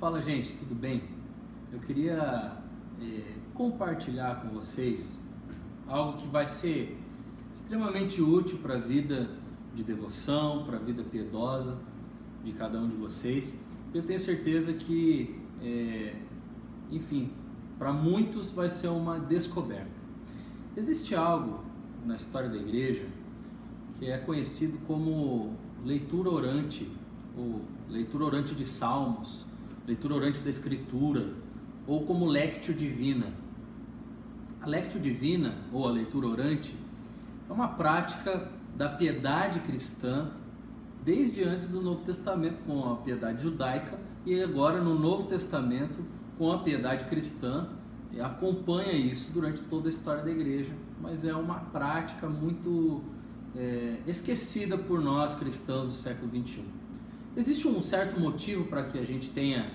Fala, gente, tudo bem? Eu queria compartilhar com vocês algo que vai ser extremamente útil para a vida de devoção, para a vida piedosa de cada um de vocês. Eu tenho certeza que, enfim, para muitos vai ser uma descoberta. Existe algo na história da igreja que é conhecido como leitura orante, ou leitura orante de Salmos, leitura orante da Escritura, ou como Lectio Divina. A Lectio Divina, ou a leitura orante, é uma prática da piedade cristã desde antes do Novo Testamento, com a piedade judaica, e agora no Novo Testamento com a piedade cristã. Acompanha isso durante toda a história da igreja, mas é uma prática muito esquecida por nós cristãos do século XXI. Existe um certo motivo para que a gente tenha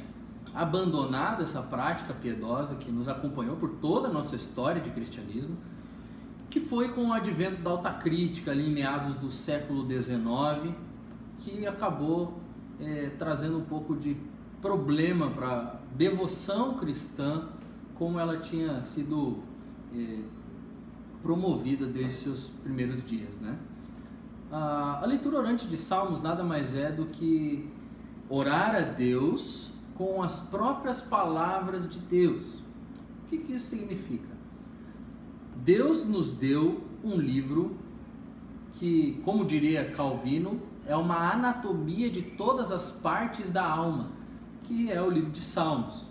abandonado essa prática piedosa que nos acompanhou por toda a nossa história de cristianismo, que foi com o advento da alta crítica ali em meados do século XIX, que acabou trazendo um pouco de problema para a devoção cristã como ela tinha sido promovida desde seus primeiros dias, né? A leitura orante de Salmos nada mais é do que orar a Deus com as próprias palavras de Deus. O que isso significa? Deus nos deu um livro que, como diria Calvino, é uma anatomia de todas as partes da alma, que é o livro de Salmos.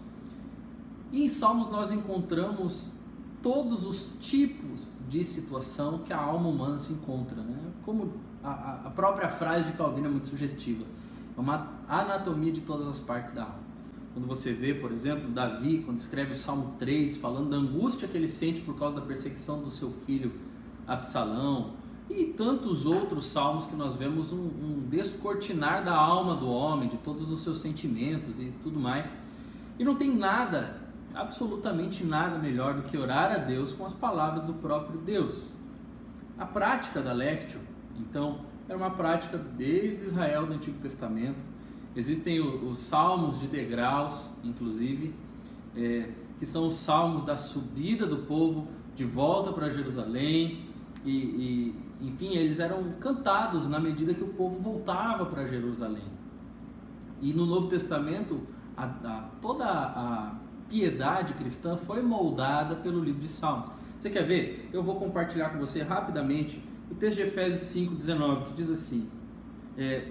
E em Salmos nós encontramos todos os tipos de situação que a alma humana se encontra, né? Como a própria frase de Calvino é muito sugestiva. É uma anatomia de todas as partes da alma. Quando você vê, por exemplo, Davi, quando escreve o Salmo 3, falando da angústia que ele sente por causa da perseguição do seu filho Absalão, e tantos outros salmos que nós vemos um descortinar da alma do homem, de todos os seus sentimentos e tudo mais. E não tem nada, absolutamente nada melhor do que orar a Deus com as palavras do próprio Deus. A prática da Lectio, então, era uma prática desde Israel do Antigo Testamento. Existem os salmos de degraus, inclusive, que são os salmos da subida do povo de volta para Jerusalém, enfim, eles eram cantados na medida que o povo voltava para Jerusalém. E no Novo Testamento, toda a piedade cristã foi moldada pelo livro de Salmos. Você quer ver? Eu vou compartilhar com você rapidamente o texto de Efésios 5:19, que diz assim,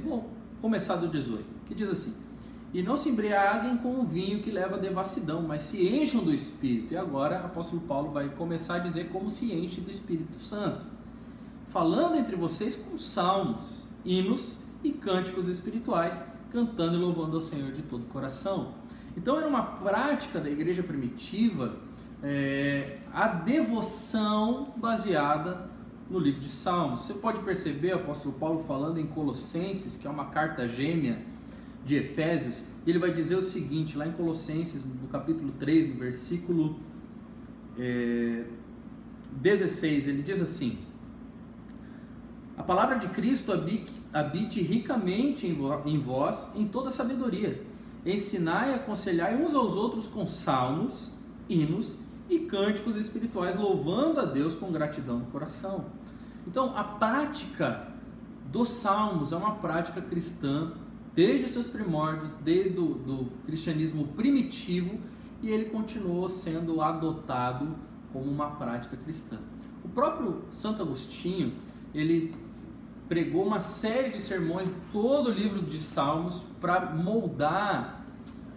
vou começar do 18, que diz assim: e não se embriaguem com o vinho que leva à devassidão, mas se encham do Espírito. E agora o apóstolo Paulo vai começar a dizer como se enche do Espírito Santo, falando entre vocês com salmos, hinos e cânticos espirituais, cantando e louvando ao Senhor de todo o coração. Então era uma prática da igreja primitiva, a devoção baseada no livro de Salmos. Você pode perceber o apóstolo Paulo falando em Colossenses, que é uma carta gêmea de Efésios. Ele vai dizer o seguinte, lá em Colossenses, no capítulo 3, no versículo 16, ele diz assim: a palavra de Cristo habite ricamente em vós, em toda sabedoria. Ensinai e aconselhai uns aos outros com salmos, hinos e cânticos espirituais, louvando a Deus com gratidão no coração. Então, a prática dos salmos é uma prática cristã desde os seus primórdios, desde o cristianismo primitivo, e ele continuou sendo adotado como uma prática cristã. O próprio Santo Agostinho, ele pregou uma série de sermões, todo o livro de Salmos, para moldar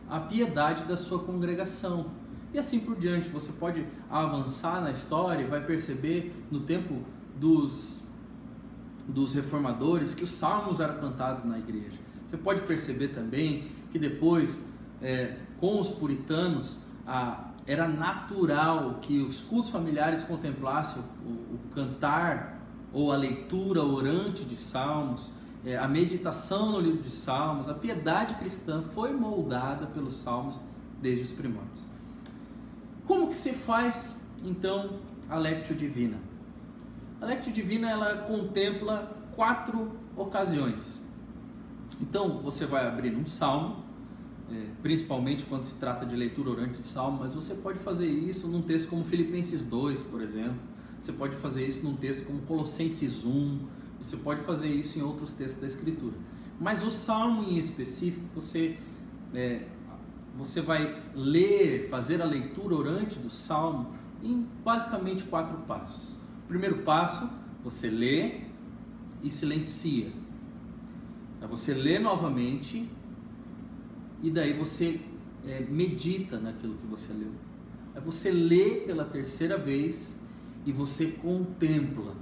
a piedade da sua congregação. E assim por diante. Você pode avançar na história e vai perceber no tempo dos reformadores que os salmos eram cantados na igreja. Você pode perceber também que depois, com os puritanos, era natural que os cultos familiares contemplassem o cantar ou a leitura orante de salmos, a meditação no livro de Salmos. A piedade cristã foi moldada pelos salmos desde os primórdios. Como que se faz então a Lectio Divina? A Lectio Divina, ela contempla 4 ocasiões. Então você vai abrir um salmo, principalmente quando se trata de leitura orante de Salmo, mas você pode fazer isso num texto como Filipenses 2, por exemplo, você pode fazer isso num texto como Colossenses 1, você pode fazer isso em outros textos da Escritura. Mas o Salmo em específico, você vai ler, fazer a leitura orante do Salmo em basicamente 4 passos. O primeiro passo, você lê e silencia. Você lê novamente e daí você medita naquilo que você leu. Aí você lê pela terceira vez e você contempla.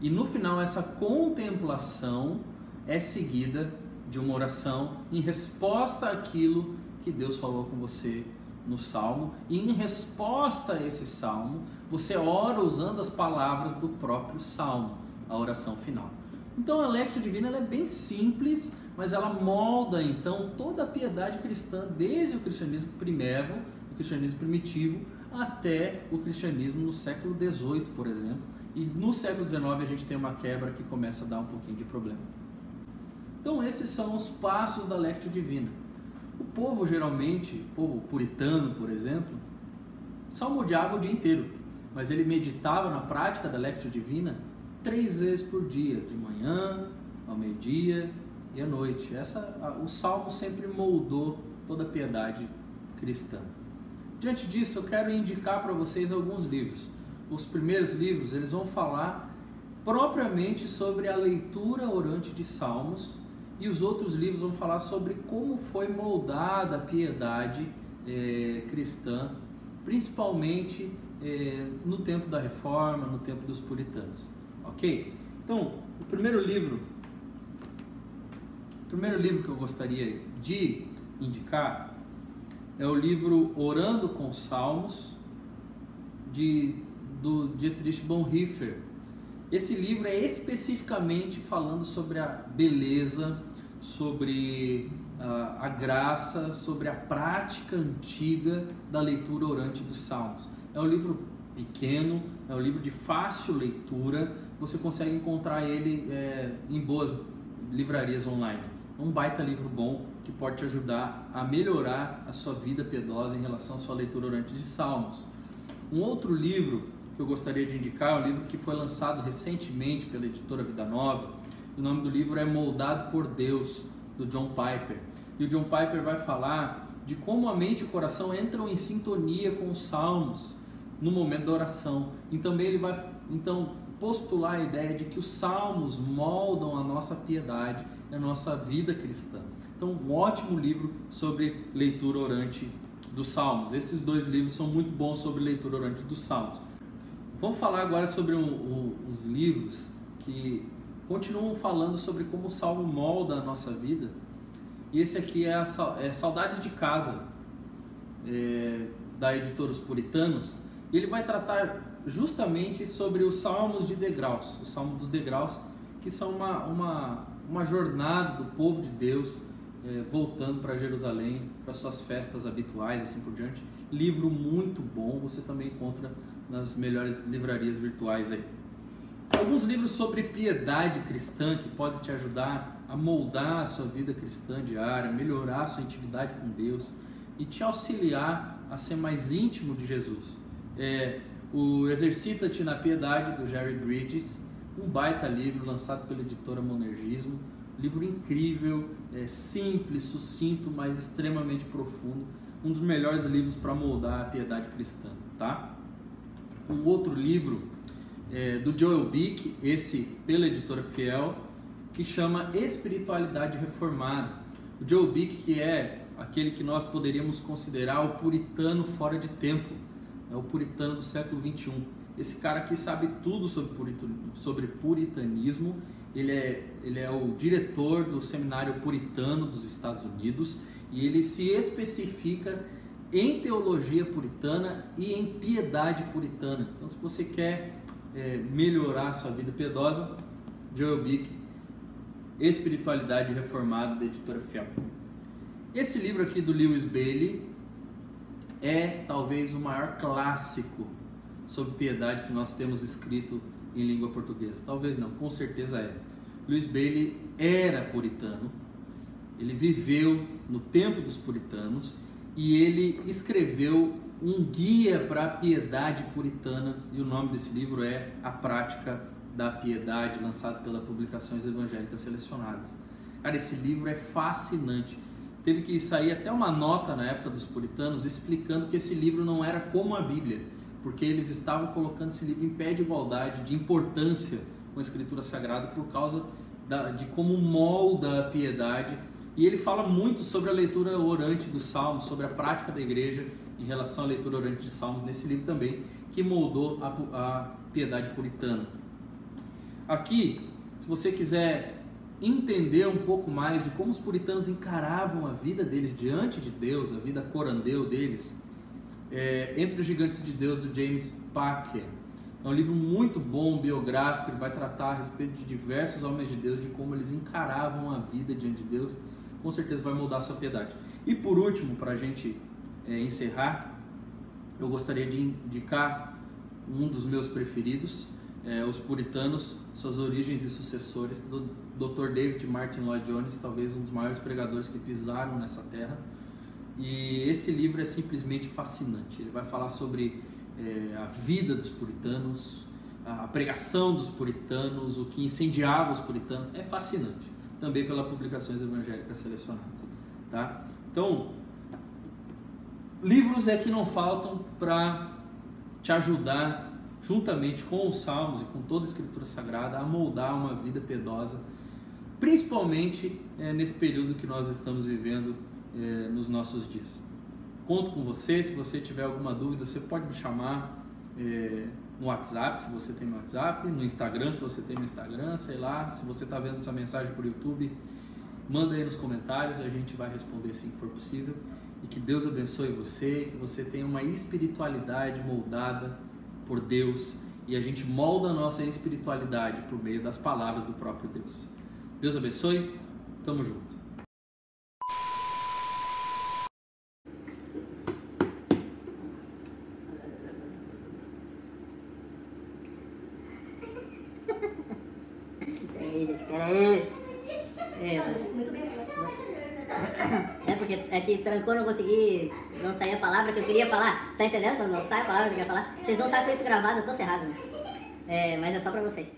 E no final essa contemplação é seguida de uma oração em resposta àquilo que Deus falou com você no Salmo. E em resposta a esse Salmo, você ora usando as palavras do próprio Salmo, a oração final. Então a Lectio Divina ela é bem simples, mas ela molda então toda a piedade cristã, desde o cristianismo primevo, o cristianismo primitivo, até o cristianismo no século XVIII, por exemplo. E no século XIX a gente tem uma quebra que começa a dar um pouquinho de problema. Então esses são os passos da Lectio Divina. O povo geralmente, o povo puritano, por exemplo, salmodiava o dia inteiro, mas ele meditava na prática da Lectio Divina 3 vezes por dia, de manhã, ao meio-dia e à noite. O Salmo sempre moldou toda a piedade cristã. Diante disso, eu quero indicar para vocês alguns livros. Os primeiros livros, eles vão falar propriamente sobre a leitura orante de Salmos, e os outros livros vão falar sobre como foi moldada a piedade cristã, principalmente no tempo da Reforma, no tempo dos puritanos. Ok? Então, o primeiro livro que eu gostaria de indicar é o livro Orando com Salmos, do Dietrich Bonhoeffer. Esse livro é especificamente falando sobre a beleza, sobre a graça, sobre a prática antiga da leitura orante dos Salmos. É um livro pequeno, é um livro de fácil leitura, você consegue encontrar ele em boas livrarias online. É um baita livro bom que pode te ajudar a melhorar a sua vida piedosa em relação à sua leitura orante de Salmos. Um outro livro que eu gostaria de indicar é um livro que foi lançado recentemente pela editora Vida Nova. O nome do livro é Moldado por Deus, do John Piper. E o John Piper vai falar de como a mente e o coração entram em sintonia com os Salmos no momento da oração. E também ele vai postular a ideia de que os Salmos moldam a nossa piedade, a nossa vida cristã. Então, um ótimo livro sobre leitura orante dos Salmos. Esses 2 livros são muito bons sobre leitura orante dos Salmos. Vamos falar agora sobre os livros que continuam falando sobre como o Salmo molda a nossa vida. E esse aqui é Saudades de Casa, da editora Os Puritanos. E ele vai tratar justamente sobre os Salmos de degraus, o Salmo dos degraus, que são uma jornada do povo de Deus voltando para Jerusalém, para suas festas habituais, assim por diante. Livro muito bom, você também encontra nas melhores livrarias virtuais aí. Alguns livros sobre piedade cristã que podem te ajudar a moldar a sua vida cristã diária, melhorar a sua intimidade com Deus e te auxiliar a ser mais íntimo de Jesus. O Exercita-te na Piedade, do Jerry Bridges, um baita livro lançado pela editora Monergismo, livro incrível, simples, sucinto, mas extremamente profundo, um dos melhores livros para moldar a piedade cristã, tá? Um outro livro do Joel Bick, esse pela editora Fiel, que chama Espiritualidade Reformada. O Joel Bick, que é aquele que nós poderíamos considerar o puritano fora de tempo, é o puritano do século XXI. Esse cara aqui sabe tudo sobre puritanismo. Ele é o diretor do Seminário Puritano dos Estados Unidos e ele se especifica em teologia puritana e em piedade puritana. Então, se você quer melhorar a sua vida piedosa, Joel Bick, Espiritualidade Reformada, da editora Fiel. Esse livro aqui do Lewis Bailey é talvez o maior clássico sobre piedade que nós temos escrito em língua portuguesa. Talvez não, com certeza é. Lewis Bailey era puritano, Ele viveu no tempo dos puritanos e ele escreveu um guia para a piedade puritana, e o nome desse livro é A Prática da Piedade, lançado pela Publicações Evangélicas Selecionadas. Cara, esse livro é fascinante. Teve que sair até uma nota na época dos puritanos explicando que esse livro não era como a Bíblia, porque eles estavam colocando esse livro em pé de igualdade, de importância com a Escritura Sagrada, por causa de como molda a piedade. E ele fala muito sobre a leitura orante dos Salmos, sobre a prática da igreja em relação à leitura orante de Salmos, nesse livro também, que moldou a piedade puritana. Aqui, se você quiser entender um pouco mais de como os puritanos encaravam a vida deles diante de Deus, a vida corandeu deles, Entre os Gigantes de Deus, do James Packer. É um livro muito bom, biográfico. Ele vai tratar a respeito de diversos homens de Deus, de como eles encaravam a vida diante de Deus. Com certeza vai mudar a sua piedade. E por último, para a gente encerrar, eu gostaria de indicar um dos meus preferidos, Os Puritanos, Suas Origens e Sucessores, do Dr. David Martin Lloyd Jones, talvez um dos maiores pregadores que pisaram nessa terra. E esse livro é simplesmente fascinante. Ele vai falar sobre a vida dos puritanos, a pregação dos puritanos, o que incendiava os puritanos. É fascinante. Também pela Publicações Evangélicas Selecionadas. Tá? Então, livros que não faltam para te ajudar, juntamente com os Salmos e com toda a Escritura Sagrada, a moldar uma vida piedosa, principalmente nesse período que nós estamos vivendo nos nossos dias. Conto com você. Se você tiver alguma dúvida, você pode me chamar no WhatsApp, se você tem meu WhatsApp, no Instagram, se você tem meu Instagram, sei lá. Se você está vendo essa mensagem por YouTube, manda aí nos comentários, a gente vai responder assim que for possível. E que Deus abençoe você, que você tenha uma espiritualidade moldada por Deus, e a gente molda a nossa espiritualidade por meio das palavras do próprio Deus. Deus abençoe, tamo junto. Porque aqui trancou, não consegui, não sair a palavra que eu queria falar. Tá entendendo? Quando não sai a palavra que eu queria falar, vocês vão estar com isso gravado, eu tô ferrado, né? Mas é só pra vocês.